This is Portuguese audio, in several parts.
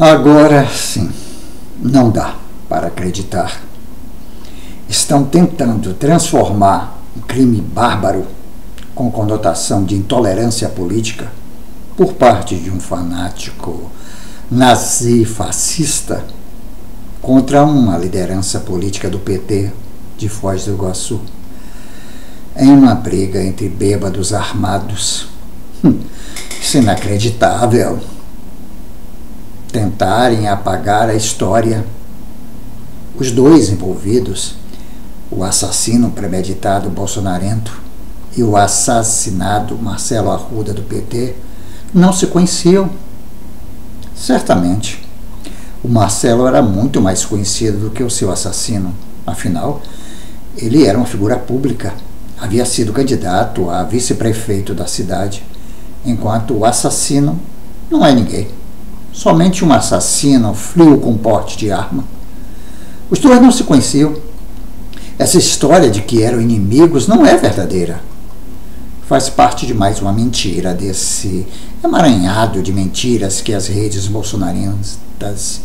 Agora sim, não dá para acreditar. Estão tentando transformar um crime bárbaro com conotação de intolerância política por parte de um fanático nazi-fascista contra uma liderança política do PT de Foz do Iguaçu, em uma briga entre bêbados armados. Isso é inacreditável. Tentarem apagar a história. Os dois envolvidos, o assassino premeditado bolsonarento e o assassinado Marcelo Arruda do PT, não se conheciam. Certamente, o Marcelo era muito mais conhecido do que o seu assassino. Afinal, ele era uma figura pública, havia sido candidato a vice-prefeito da cidade, enquanto o assassino não é ninguém. Somente um assassino frio com porte de arma. Os dois não se conheciam. Essa história de que eram inimigos não é verdadeira. Faz parte de mais uma mentira, desse emaranhado de mentiras que as redes bolsonaristas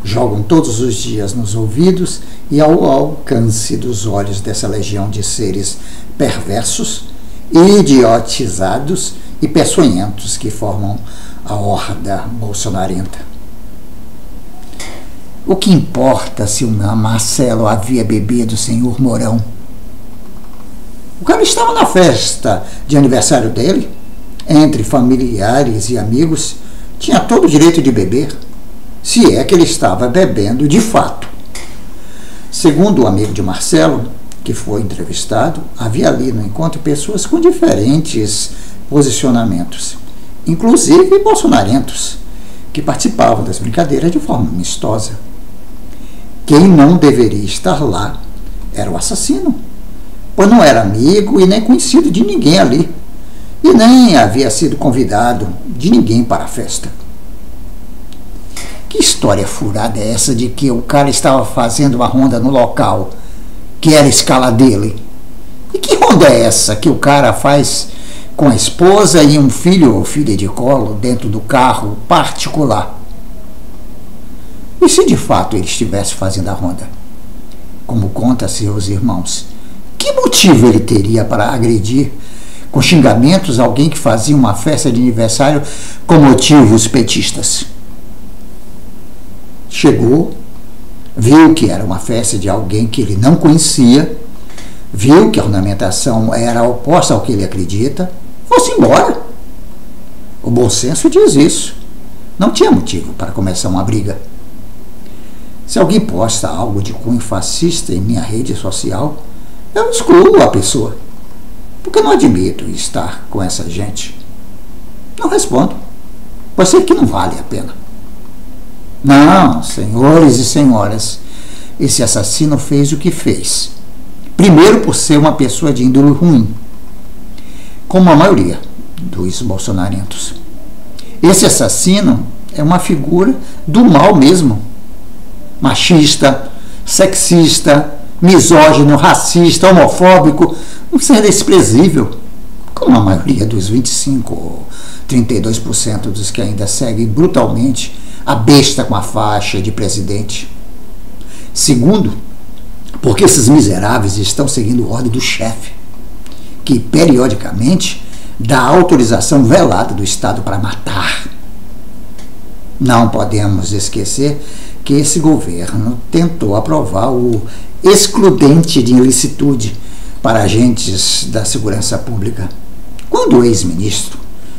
jogam todos os dias nos ouvidos e ao alcance dos olhos dessa legião de seres perversos, idiotizados e peçonhentos que formam a horda bolsonarenta. O que importa se o Marcelo havia bebido, senhor Mourão? O cara estava na festa de aniversário dele, entre familiares e amigos, tinha todo o direito de beber, se é que ele estava bebendo de fato. Segundo o amigo de Marcelo, que foi entrevistado, havia ali no encontro pessoas com diferentes posicionamentos, inclusive bolsonarentos, que participavam das brincadeiras de forma amistosa. Quem não deveria estar lá era o assassino, pois não era amigo e nem conhecido de ninguém ali, e nem havia sido convidado de ninguém para a festa. Que história furada é essa de que o cara estava fazendo uma ronda no local, que era a escala dele? E que ronda é essa que o cara faz com a esposa e um filho ou filha de colo dentro do carro particular? E se de fato ele estivesse fazendo a ronda? Como conta seus irmãos, que motivo ele teria para agredir com xingamentos alguém que fazia uma festa de aniversário com motivos petistas? Chegou, viu que era uma festa de alguém que ele não conhecia, viu que a ornamentação era oposta ao que ele acredita, foi-se embora. O bom senso diz isso. Não tinha motivo para começar uma briga. Se alguém posta algo de cunho fascista em minha rede social, eu excluo a pessoa, porque não admito estar com essa gente. Não respondo, pois sei que não vale a pena. Não, senhores e senhoras, esse assassino fez o que fez. Primeiro por ser uma pessoa de índole ruim, como a maioria dos bolsonarentos. Esse assassino é uma figura do mal mesmo. Machista, sexista, misógino, racista, homofóbico, um ser desprezível, como a maioria dos 25 ou 32% dos que ainda seguem brutalmente a besta com a faixa de presidente. Segundo, porque esses miseráveis estão seguindo ordem do chefe, que periodicamente dá autorização velada do Estado para matar. Não podemos esquecer que esse governo tentou aprovar o excludente de ilicitude para agentes da segurança pública, quando o ex-ministro,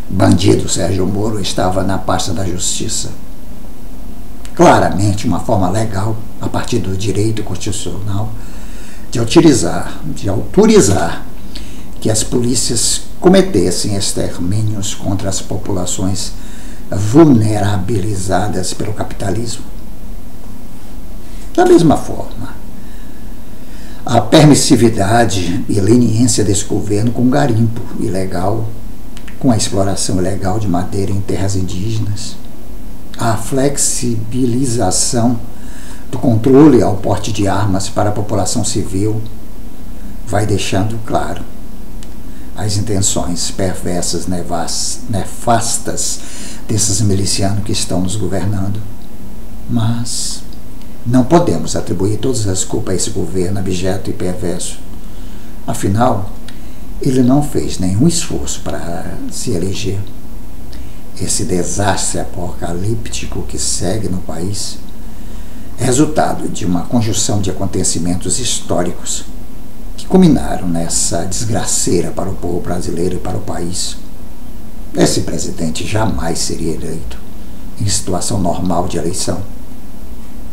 bandido Sérgio Moro, estava na pasta da Justiça. Claramente uma forma legal, a partir do direito constitucional, de autorizar que as polícias cometessem extermínios contra as populações vulnerabilizadas pelo capitalismo. Da mesma forma, a permissividade e leniência desse governo com o garimpo ilegal, com a exploração ilegal de madeira em terras indígenas, a flexibilização do controle ao porte de armas para a população civil, vai deixando claro as intenções perversas, nefastas desses milicianos que estão nos governando. Mas não podemos atribuir todas as culpas a esse governo abjeto e perverso. Afinal, ele não fez nenhum esforço para se eleger. Esse desastre apocalíptico que segue no país é resultado de uma conjunção de acontecimentos históricos que culminaram nessa desgraceira para o povo brasileiro e para o país. Esse presidente jamais seria eleito em situação normal de eleição.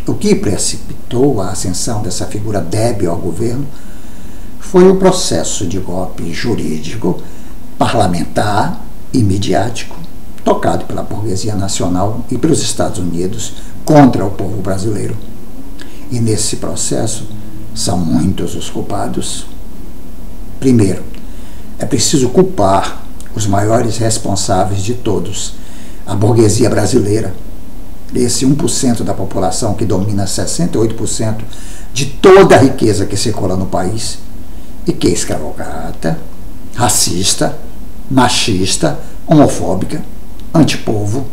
O que precipitou a ascensão dessa figura débil ao governo foi o processo de golpe jurídico, parlamentar e midiático, tocado pela burguesia nacional e pelos Estados Unidos contra o povo brasileiro. E nesse processo são muitos os culpados. Primeiro, é preciso culpar os maiores responsáveis de todos, a burguesia brasileira. Esse 1% da população que domina 68% de toda a riqueza que circula no país e que é escravocrata, racista, machista, homofóbica, antipovo,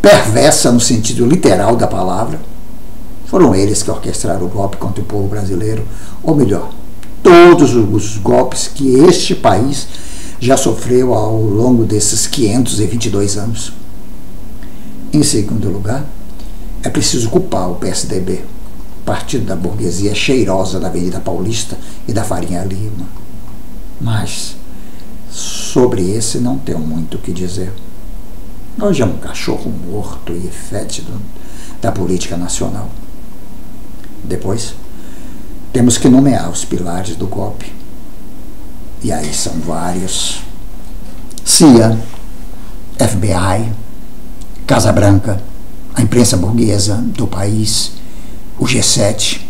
perversa no sentido literal da palavra. Foram eles que orquestraram o golpe contra o povo brasileiro, ou melhor, todos os golpes que este país já sofreu ao longo desses 522 anos. Em segundo lugar, é preciso culpar o PSDB, partido da burguesia cheirosa da Avenida Paulista e da Farinha Lima. Mas sobre esse não tenho muito o que dizer. Hoje é um cachorro morto e fétido da política nacional. Depois, temos que nomear os pilares do golpe. E aí são vários: CIA, FBI, Casa Branca, a imprensa burguesa do país, o G7.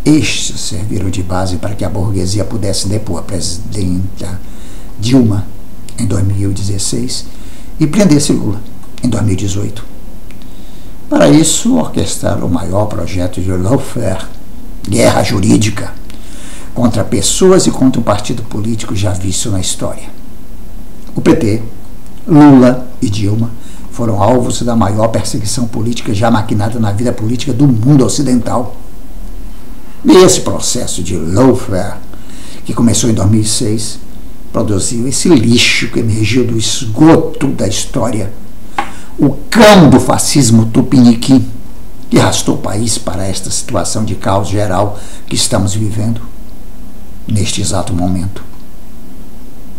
Estes serviram de base para que a burguesia pudesse depor a presidenta Dilma em 2016 e prendesse Lula em 2018. Para isso, orquestraram o maior projeto de lawfare, guerra jurídica, contra pessoas e contra um partido político já visto na história. O PT, Lula e Dilma foram alvos da maior perseguição política já maquinada na vida política do mundo ocidental. E esse processo de lawfare, que começou em 2006, produziu esse lixo que emergiu do esgoto da história, o cão do fascismo tupiniquim, que arrastou o país para esta situação de caos geral que estamos vivendo neste exato momento.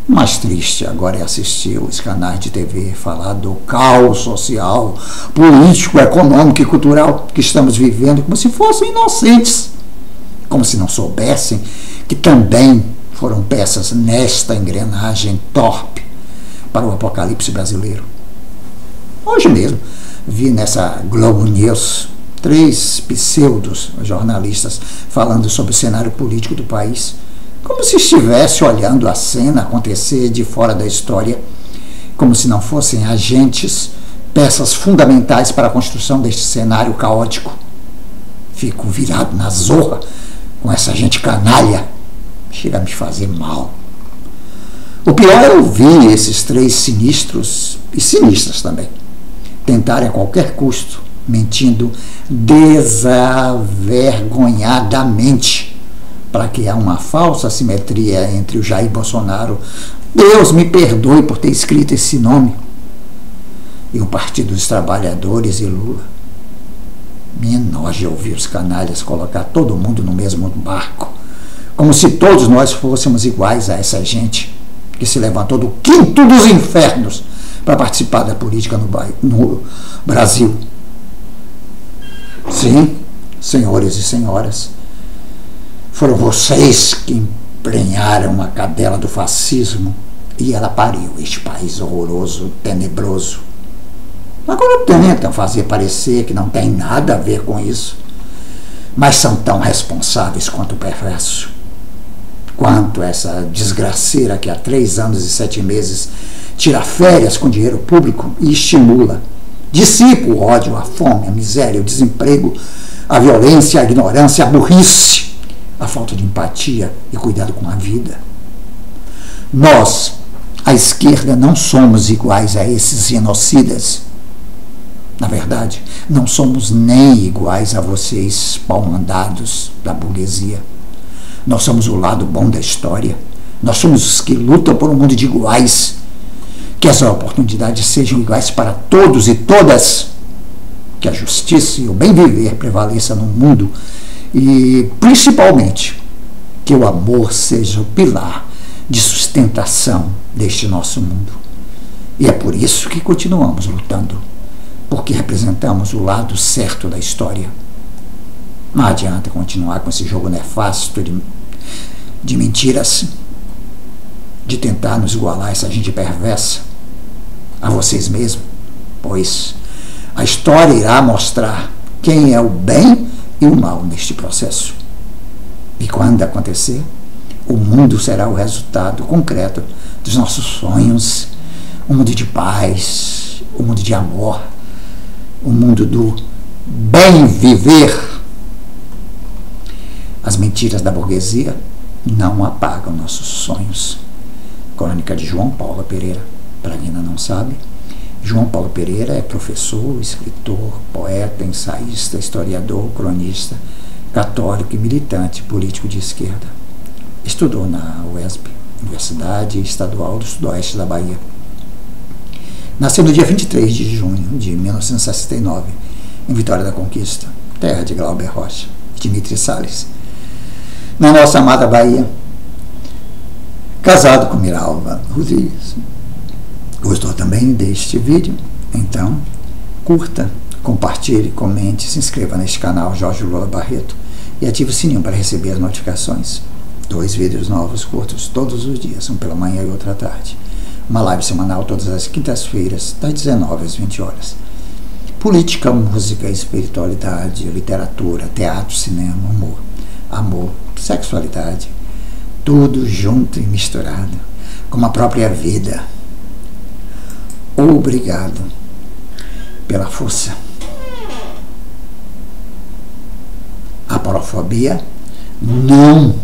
O mais triste agora é assistir os canais de TV falar do caos social, político, econômico e cultural que estamos vivendo como se fossem inocentes, como se não soubessem que também foram peças nesta engrenagem torpe para o apocalipse brasileiro. Hoje mesmo vi nessa Globo News 3 pseudos jornalistas falando sobre o cenário político do país, como se estivesse olhando a cena acontecer de fora da história, como se não fossem agentes, peças fundamentais para a construção deste cenário caótico. Fico virado na zorra com essa gente canalha, chega a me fazer mal. O pior é ouvir esses 3 sinistros e sinistras também tentarem a qualquer custo, mentindo desavergonhadamente, para criar uma falsa simetria entre o Jair Bolsonaro, Deus me perdoe por ter escrito esse nome, e o Partido dos Trabalhadores e Lula. Me enoja ouvir os canalhas colocar todo mundo no mesmo barco, como se todos nós fôssemos iguais a essa gente que se levantou do quinto dos infernos para participar da política no Brasil. Sim, senhores e senhoras, foram vocês que emprenharam a cadela do fascismo e ela pariu este país horroroso, tenebroso. Agora tentam fazer parecer que não tem nada a ver com isso, mas são tão responsáveis quanto o perverso, quanto essa desgraceira que há 3 anos e 7 meses tira férias com dinheiro público e estimula, dissipa o ódio, a fome, a miséria, o desemprego, a violência, a ignorância, a burrice, a falta de empatia e cuidado com a vida. Nós, a esquerda, não somos iguais a esses genocidas. Na verdade, não somos nem iguais a vocês, pau-mandados da burguesia. Nós somos o lado bom da história. Nós somos os que lutam por um mundo de iguais. Que as oportunidades sejam iguais para todos e todas. Que a justiça e o bem viver prevaleça no mundo. E, principalmente, que o amor seja o pilar de sustentação deste nosso mundo. E é por isso que continuamos lutando. Porque representamos o lado certo da história. Não adianta continuar com esse jogo nefasto de mentiras, de tentar nos igualar a essa gente perversa, a vocês mesmos, pois a história irá mostrar quem é o bem e o mal neste processo. E quando acontecer, o mundo será o resultado concreto dos nossos sonhos, um mundo de paz, um mundo de amor, o mundo do bem viver. As mentiras da burguesia não apagam nossos sonhos. Crônica de João Paulo Pereira. Para quem ainda não sabe, João Paulo Pereira é professor, escritor, poeta, ensaísta, historiador, cronista, católico e militante político de esquerda. Estudou na UESB, Universidade Estadual do Sudoeste da Bahia. Nasceu no dia 23 de junho de 1969, em Vitória da Conquista, terra de Glauber Rocha e Dimitri Salles, na nossa amada Bahia. Casado com Miralva Rodrigues. Gostou também deste vídeo? Então, curta, compartilhe, comente, se inscreva neste canal Jorge Lula Barreto e ative o sininho para receber as notificações. 2 vídeos novos curtos todos os dias, um pela manhã e outro à tarde. Uma live semanal todas as quintas-feiras, das 19 às 20 horas. Política, música, espiritualidade, literatura, teatro, cinema, humor, amor, sexualidade, tudo junto e misturado, como a própria vida. Obrigado pela força. A porofobia não